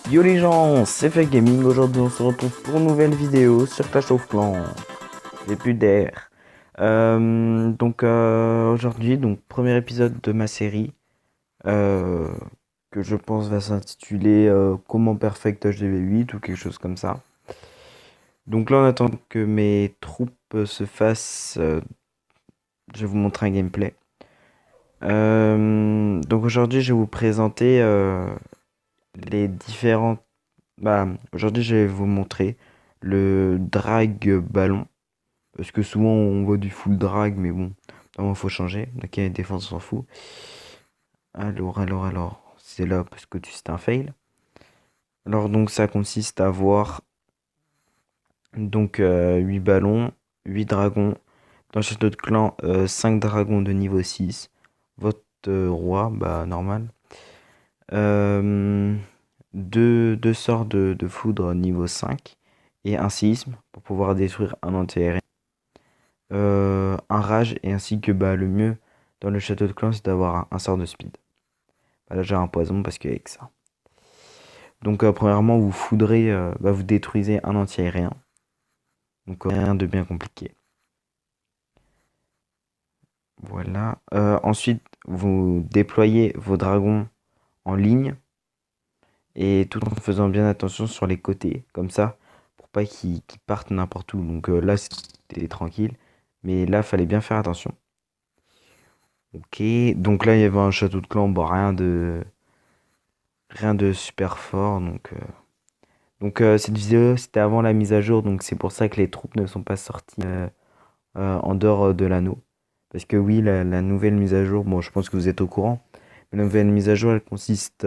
Yo les gens, c'est Fake Gaming. Aujourd'hui, on se retrouve pour une nouvelle vidéo sur Clash of Clans. J'ai plus d'air. Aujourd'hui, premier épisode de ma série euh, que je pense va s'intituler Comment Perfect HDV8 ou quelque chose comme ça. Donc là, en attendant que mes troupes se fassent, je vais vous montrer un gameplay. Donc aujourd'hui, je vais vous présenter les différentes. Bah, aujourd'hui, je vais vous montrer le drag ballon. Parce que souvent, on voit du full drag, mais bon, il faut changer. Donc, la défense, on s'en fout. Alors. C'est là parce que c'est un fail. Alors, donc, ça consiste à avoir 8 ballons, 8 dragons. Dans le château de clan, 5 dragons de niveau 6. Votre roi, bah, normal. Euh, deux sorts de foudre niveau 5 et un séisme pour pouvoir détruire un anti-aérien. Un rage et ainsi que bah, le mieux dans le château de clan c'est d'avoir un sort de speed. Bah, là j'ai un poison parce qu'avec ça. Donc premièrement vous foudrez, vous détruisez un anti-aérien. Donc rien de bien compliqué. Voilà. Ensuite vous déployez vos dragons en ligne et tout en faisant bien attention sur les côtés, comme ça, pour pas qu'ils partent n'importe où. Donc là, c'était tranquille, mais là, fallait bien faire attention. Ok, donc là, il y avait un château de clan, bon, rien de super fort. Cette vidéo, c'était avant la mise à jour, donc c'est pour ça que les troupes ne sont pas sorties en dehors de l'anneau. Parce que oui, la nouvelle mise à jour, bon, je pense que vous êtes au courant, mais la nouvelle mise à jour, elle consiste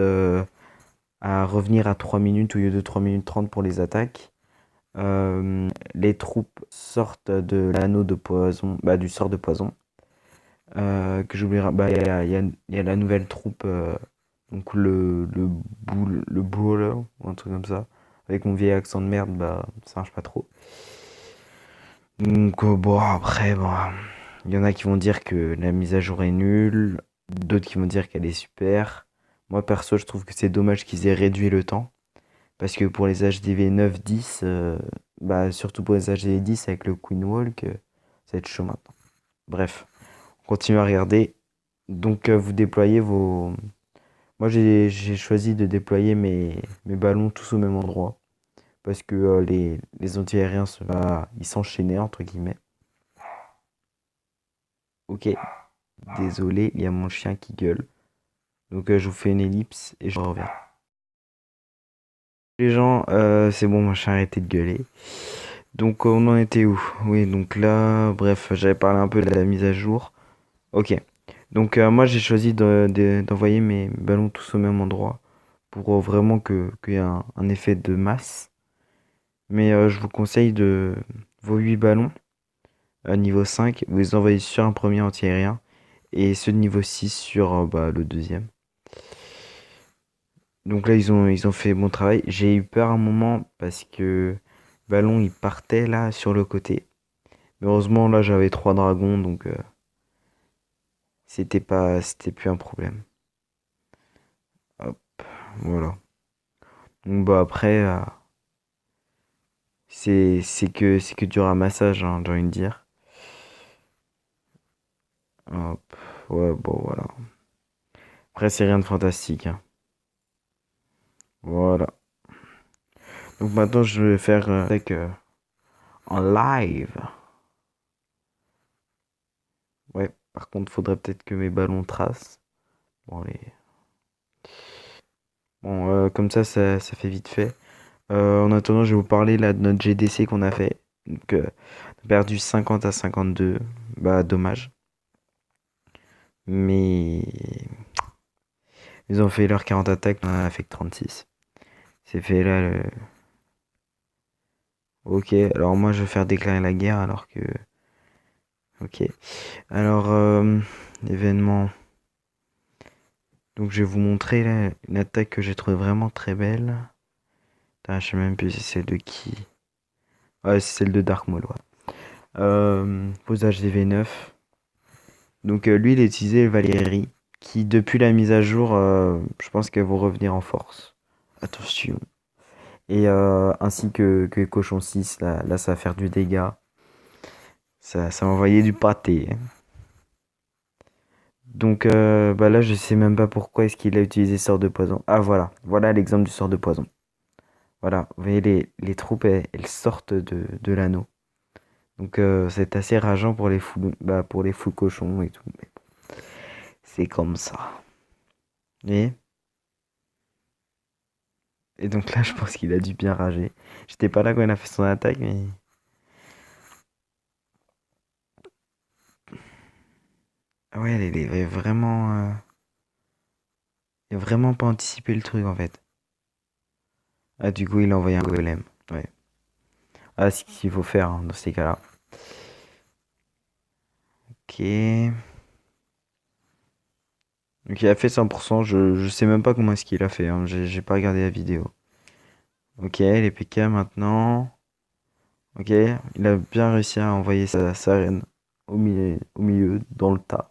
à revenir à 3 minutes au lieu de 3 minutes 30 pour les attaques. Les troupes sortent de l'anneau de poison, bah, du sort de poison. Que j'oublierai, bah, il y a la nouvelle troupe, donc le brawler, ou un truc comme ça. Avec mon vieil accent de merde, bah, ça marche pas trop. Donc, bon, après, bon, il y en a qui vont dire que la mise à jour est nulle, d'autres qui vont dire qu'elle est super. Moi, perso, je trouve que c'est dommage qu'ils aient réduit le temps. Parce que pour les HDV 9, 10, bah, surtout pour les HDV 10 avec le Queen Walk, ça va être chaud maintenant. Bref, on continue à regarder. Donc, vous déployez vos. Moi, j'ai choisi de déployer mes ballons tous au même endroit. Parce que les anti-aériens, ils s'enchaînaient, entre guillemets. Ok, désolé, il y a mon chien qui gueule. Donc, je vous fais une ellipse et je reviens. Les gens, c'est bon, mon chien a arrêté de gueuler. Donc on en était où? Oui, donc là, bref, j'avais parlé un peu de la mise à jour. Ok. Donc moi j'ai choisi d'envoyer mes ballons tous au même endroit pour vraiment qu'il y ait un effet de masse. Mais je vous conseille de vos 8 ballons à niveau 5, vous les envoyez sur un premier anti-aérien et ceux de niveau 6 sur le deuxième. Donc là ils ont fait bon travail. J'ai eu peur un moment parce que le ballon il partait là sur le côté. Mais heureusement, là, j'avais 3 dragons, donc c'était plus un problème. Hop, voilà. Donc bah après, c'est que du ramassage, hein, j'ai envie de dire. Hop, ouais, bon voilà. Après, c'est rien de fantastique, hein. Voilà. Donc maintenant, je vais faire en live. Ouais. Par contre, faudrait peut-être que mes ballons tracent. Bon, allez. Bon, comme ça fait vite fait. En attendant, je vais vous parler là de notre GDC qu'on a fait. Donc, on a perdu 50 à 52. Bah, dommage. Mais ils ont fait leurs 40 attaques, on en a fait que 36. C'est fait là. Ok, alors moi je vais faire déclarer la guerre alors que. Ok. Alors, événement. Donc je vais vous montrer là une attaque que j'ai trouvée vraiment très belle. Putain, je sais même plus si c'est celle de qui. Ouais, c'est celle de Dark Maul, ouais. Posage des V9. Donc lui, il a utilisé le Valérie, qui depuis la mise à jour, je pense qu'elle va revenir en force. Attention. Et ainsi que Cochon 6, là ça va faire du dégât. Ça va envoyer du pâté, hein. Donc bah là je sais même pas pourquoi est-ce qu'il a utilisé sort de poison. Ah voilà, voilà l'exemple du sort de poison. Voilà, vous voyez les troupes elles sortent de l'anneau. Donc c'est assez rageant pour les fous bah, pour les fous cochons et tout. Mais c'est comme ça. Et, et donc là je pense qu'il a dû bien rager. J'étais pas là quand il a fait son attaque mais. Ah ouais, il avait vraiment. Il a vraiment pas anticipé le truc en fait. Ah du coup il a envoyé un golem. Ouais. Ah c'est ce qu'il faut faire hein, dans ces cas-là. Ok. Donc il a fait 100%, je sais même pas comment est-ce qu'il a fait, hein, j'ai pas regardé la vidéo. Ok, les PK maintenant. Ok, il a bien réussi à envoyer sa reine au milieu, dans le tas.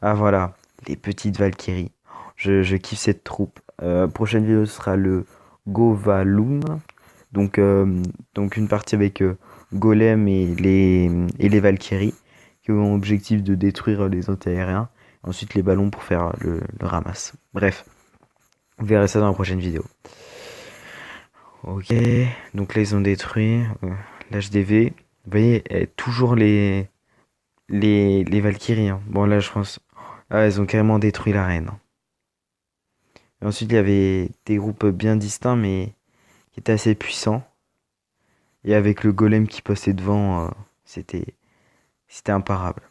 Ah voilà, les petites Valkyries. Je kiffe cette troupe. Prochaine vidéo sera le Govaloum. Donc, donc une partie avec Golem et les Valkyries qui ont objectif de détruire les anti-aériens. Ensuite les ballons pour faire le ramasse. Bref, vous verrez ça dans la prochaine vidéo. Ok, donc là ils ont détruit l'HDV. Vous voyez, toujours les Valkyries, hein. Bon là je pense... Ah, ils ont carrément détruit l'arène. Et ensuite il y avait des groupes bien distincts mais qui étaient assez puissants. Et avec le golem qui passait devant, c'était c'était imparable.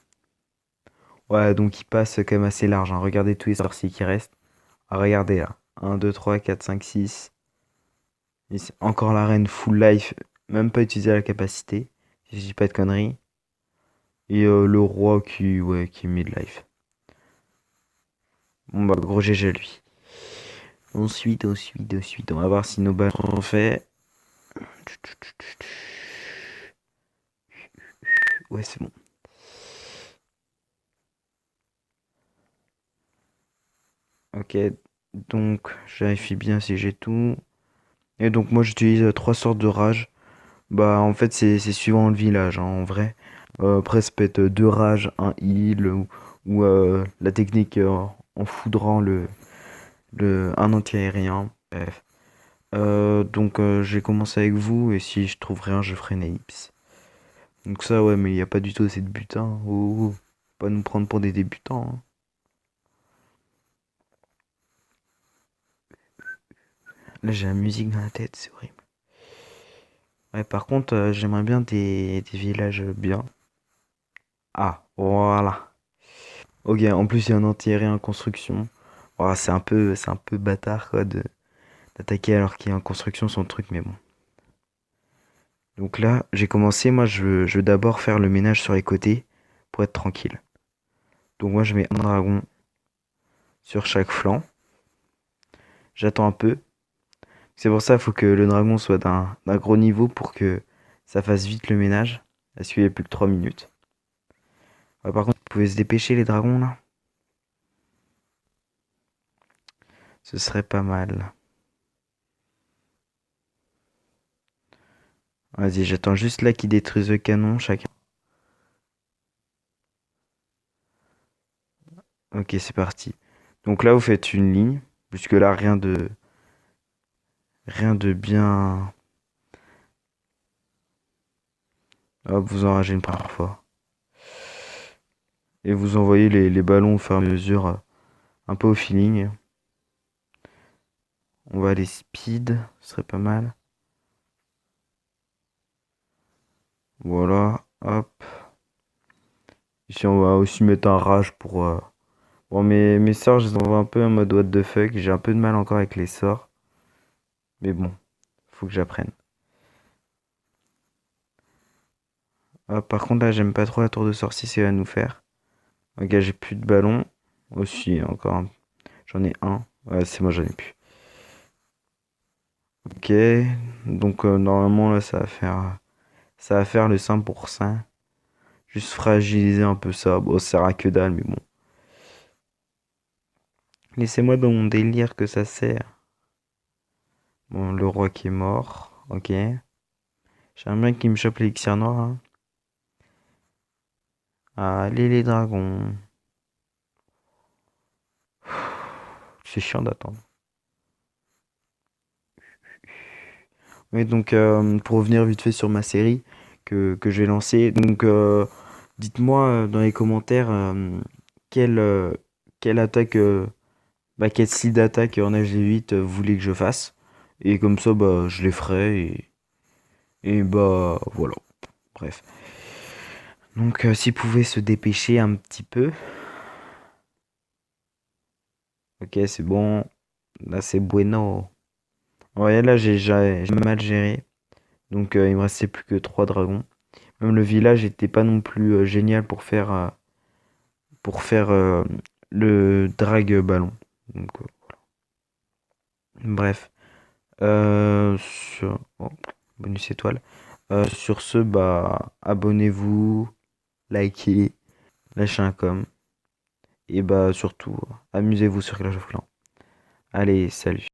Ouais, donc il passe quand même assez large, hein. Regardez tous les sorciers qui restent. Ah, regardez là. Un 2 3 4 5 6. Encore la reine full life. Même pas utilisé la capacité. Si je dis pas de conneries. Et le roi ouais, qui est mid-life. Bon bah gros GG à lui. Ensuite, on va voir si nos balles sont fait. Ouais, c'est bon. Ok, donc je vérifie bien si j'ai tout. Et donc moi j'utilise trois sortes de rage. Bah en fait c'est suivant le village hein, en vrai. Après ça peut être deux rages, un heal ou la technique en foudrant un anti-aérien. Bref. Donc j'ai commencé avec vous et si je trouve rien je ferai une ellipse. Donc ça ouais mais il n'y a pas du tout assez de butin. Oh, oh. Pas nous prendre pour des débutants, hein. Là j'ai la musique dans la tête, c'est horrible. Ouais par contre j'aimerais bien des villages bien. Ah voilà. Ok, en plus il y a un anti-aérien en construction. Oh, c'est un peu bâtard quoi d'attaquer alors qu'il est en construction son truc, mais bon. Donc là, j'ai commencé, moi je veux d'abord faire le ménage sur les côtés pour être tranquille. Donc moi je mets un dragon sur chaque flanc. J'attends un peu. C'est pour ça qu'il faut que le dragon soit d'un gros niveau pour que ça fasse vite le ménage. Parce qu'il n'y a plus que 3 minutes. Ouais, par contre, vous pouvez se dépêcher les dragons là. Ce serait pas mal. Vas-y, j'attends juste là qu'ils détruisent le canon chacun. Ok, c'est parti. Donc là, vous faites une ligne. Puisque là, rien de bien. Hop, vous enragez une première fois. Et vous envoyez les ballons au fur et à mesure, un peu au feeling. On va aller speed, ce serait pas mal. Voilà, hop. Ici, on va aussi mettre un rage pour. Bon, mes sorts, je les envoie un peu en mode what the fuck. J'ai un peu de mal encore avec les sorts. Mais bon, faut que j'apprenne. Hop, par contre, là, j'aime pas trop la tour de sorcier, c'est à nous faire. Ok, j'ai plus de ballons. Aussi, encore j'en ai un. Ouais, c'est moi, j'en ai plus. Ok, donc normalement, là, ça va faire le 100%. Juste fragiliser un peu ça. Bon, ça sert à que dalle, mais bon. Laissez-moi dans mon délire que ça sert. Bon, le roi qui est mort. Ok. J'aimerais bien qu'il me chope l'élixir noir, hein. Allez les dragons. C'est chiant d'attendre. Oui, donc pour revenir vite fait sur ma série que je vais lancer, donc dites-moi dans les commentaires quelle, quelle attaque, quel style d'attaque en HG8 vous voulez que je fasse. Et comme ça, bah, je les ferai et bah voilà. Bref. Donc s'ils pouvaient se dépêcher un petit peu. Ok, c'est bon. Là, c'est bueno. Ouais, là, j'ai mal géré. Donc il me restait plus que 3 dragons. Même le village était pas non plus génial pour faire le drag ballon. Donc, bref. Oh, bonus étoile. Sur ce, bah, abonnez-vous, likez, lâchez un com. Et bah, surtout, amusez-vous sur Clash of Clans. Allez, salut.